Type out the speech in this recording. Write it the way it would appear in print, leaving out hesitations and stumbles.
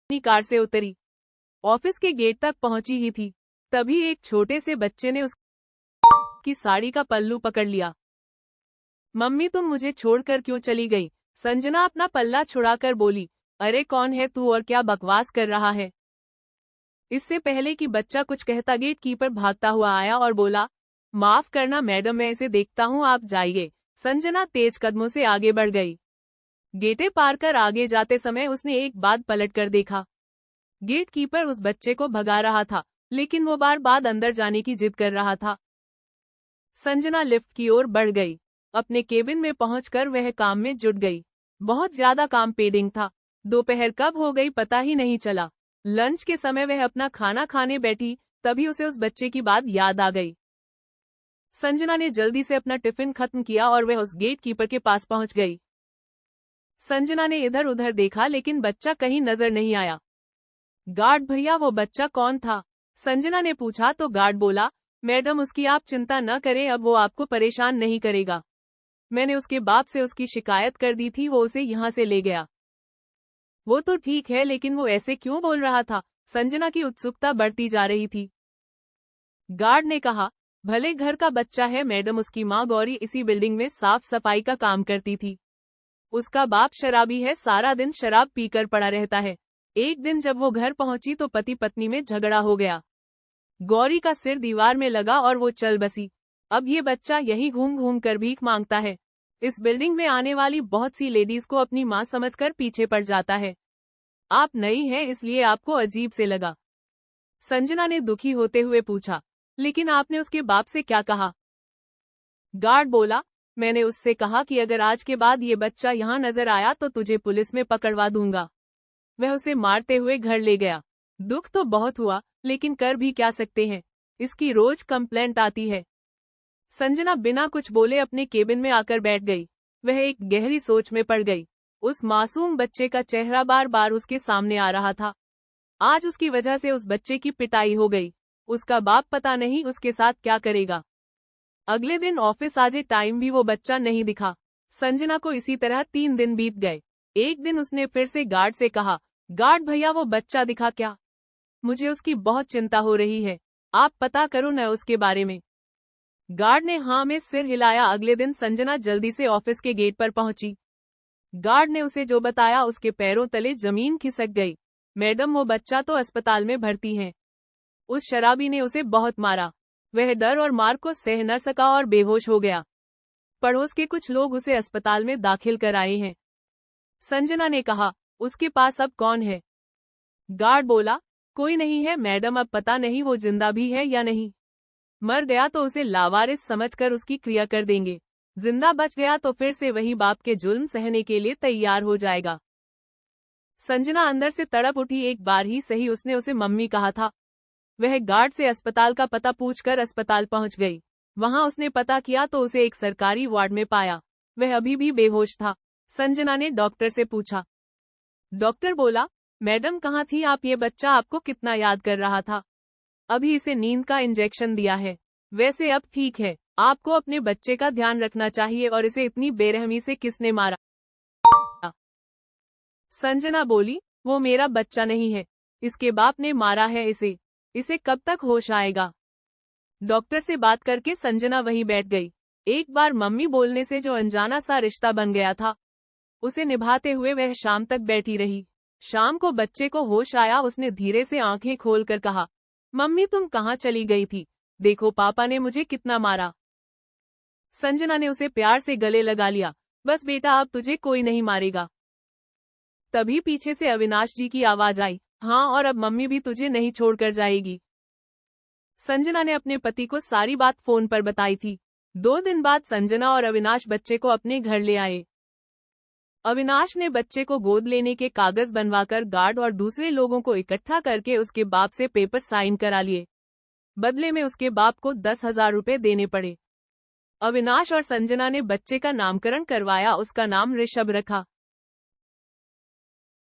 अपनी कार से उतरी, ऑफिस के गेट तक पहुंची ही थी, तभी एक छोटे से बच्चे ने उसकी साड़ी का पल्लू पकड़ लिया। मम्मी तुम मुझे छोड़कर क्यों चली गई? संजना अपना पल्ला छुड़ाकर बोली। अरे कौन है तू और क्या बकवास कर रहा है? इससे पहले कि बच्चा कुछ कहता गेट कीपर भागता हुआ आया और बोला, माफ करना मैडम, मैं इसे देखता हूँ, आप जाइए। संजना तेज कदमों से आगे बढ़ गई। गेटे पार कर आगे जाते समय उसने एक बार पलट कर देखा। गेट कीपर उस बच्चे को भगा रहा था, लेकिन वो बार बार अंदर जाने की जिद कर रहा था। संजना लिफ्ट की ओर बढ़ गई। अपने केबिन में पहुंचकर वह काम में जुट गई। बहुत ज्यादा काम पेंडिंग था। दोपहर कब हो गई पता ही नहीं चला। लंच के समय वह अपना खाना खाने बैठी, तभी उसे उस बच्चे की बात याद आ गई। संजना ने जल्दी से अपना टिफिन खत्म किया और वह उस गेट कीपर के पास पहुंच गई। संजना ने इधर उधर देखा लेकिन बच्चा कहीं नजर नहीं आया। गार्ड भैया वो बच्चा कौन था? संजना ने पूछा तो गार्ड बोला, मैडम उसकी आप चिंता न करें, अब वो आपको परेशान नहीं करेगा। मैंने उसके बाप से उसकी शिकायत कर दी थी, वो उसे यहाँ से ले गया। वो तो ठीक है, लेकिन वो ऐसे क्यों बोल रहा था? संजना की उत्सुकता बढ़ती जा रही थी। गार्ड ने कहा, भले घर का बच्चा है मैडम, उसकी माँ गौरी इसी बिल्डिंग में साफ सफाई का काम करती थी। उसका बाप शराबी है, सारा दिन शराब पीकर पड़ा रहता है। एक दिन जब वो घर पहुंची तो पति पत्नी में झगड़ा हो गया। गौरी का सिर दीवार में लगा और वो चल बसी। अब ये बच्चा यही घूम घूम कर भीख मांगता है। इस बिल्डिंग में आने वाली बहुत सी लेडीज को अपनी माँ समझकर पीछे पड़ जाता है। आप नई हैं इसलिए आपको अजीब से लगा। संजना ने दुखी होते हुए पूछा, लेकिन आपने उसके बाप से क्या कहा? गार्ड बोला, मैंने उससे कहा कि अगर आज के बाद ये बच्चा यहाँ नजर आया तो तुझे पुलिस में पकड़वा दूंगा। वह उसे मारते हुए घर ले गया। दुख तो बहुत हुआ, लेकिन कर भी क्या सकते हैं, इसकी रोज कंप्लेंट आती है। संजना बिना कुछ बोले अपने केबिन में आकर बैठ गई। वह एक गहरी सोच में पड़ गई। उस मासूम बच्चे का चेहरा बार बार उसके सामने आ रहा था। आज उसकी वजह से उस बच्चे की पिटाई हो गई। उसका बाप पता नहीं उसके साथ क्या करेगा। अगले दिन ऑफिस आजे टाइम भी वो बच्चा नहीं दिखा। संजना को इसी तरह 3 दिन बीत गए। एक दिन उसने फिर से गार्ड से कहा, गार्ड भैया वो बच्चा दिखा क्या? मुझे उसकी बहुत चिंता हो रही है, आप पता करो न उसके बारे में। गार्ड ने हाँ में सिर हिलाया। अगले दिन संजना जल्दी से ऑफिस के गेट पर पहुंची। गार्ड ने उसे जो बताया उसके पैरों तले जमीन खिसक गई। मैडम वो बच्चा तो अस्पताल में भर्ती है। उस शराबी ने उसे बहुत मारा। वह डर और मार को सह न सका और बेहोश हो गया। पड़ोस के कुछ लोग उसे अस्पताल में दाखिल कराए हैं। संजना ने कहा, उसके पास अब कौन है? गार्ड बोला, कोई नहीं है मैडम, अब पता नहीं वो जिंदा भी है या नहीं। मर गया तो उसे लावारिस समझकर उसकी क्रिया कर देंगे। जिंदा बच गया तो फिर से वही बाप के जुल्म सहने के लिए तैयार हो जाएगा। संजना अंदर से तड़प उठी। एक बार ही सही उसने उसे मम्मी कहा था। वह गार्ड से अस्पताल का पता पूछकर अस्पताल पहुंच गई। वहां उसने पता किया तो उसे एक सरकारी वार्ड में पाया। वह अभी भी बेहोश था। संजना ने डॉक्टर से पूछा। डॉक्टर बोला, मैडम कहाँ थी आप? ये बच्चा आपको कितना याद कर रहा था। अभी इसे नींद का इंजेक्शन दिया है, वैसे अब ठीक है। आपको अपने बच्चे का ध्यान रखना चाहिए। और इसे इतनी बेरहमी से किसने मारा? संजना बोली, वो मेरा बच्चा नहीं है, इसके बाप ने मारा है इसे। इसे कब तक होश आएगा? डॉक्टर से बात करके संजना वहीं बैठ गई। एक बार मम्मी बोलने से जो अनजाना सा रिश्ता बन गया था, उसे निभाते हुए वह शाम तक बैठी रही। शाम को बच्चे को होश आया। उसने धीरे से आंखें खोलकर कहा, मम्मी तुम कहाँ चली गई थी? देखो पापा ने मुझे कितना मारा। संजना ने उसे प्यार से गले लगा लिया। बस बेटा, अब तुझे कोई नहीं मारेगा। तभी पीछे से अविनाश जी की आवाज आई, हाँ, और अब मम्मी भी तुझे नहीं छोड़कर जाएगी। संजना ने अपने पति को सारी बात फोन पर बताई थी। 2 दिन बाद संजना और अविनाश बच्चे को अपने घर ले आए। अविनाश ने बच्चे को गोद लेने के कागज बनवाकर गार्ड और दूसरे लोगों को इकट्ठा करके उसके बाप से पेपर साइन करा लिए। बदले में उसके बाप को 10,000 रुपए देने पड़े। अविनाश और संजना ने बच्चे का नामकरण करवाया। उसका नाम ऋषभ रखा।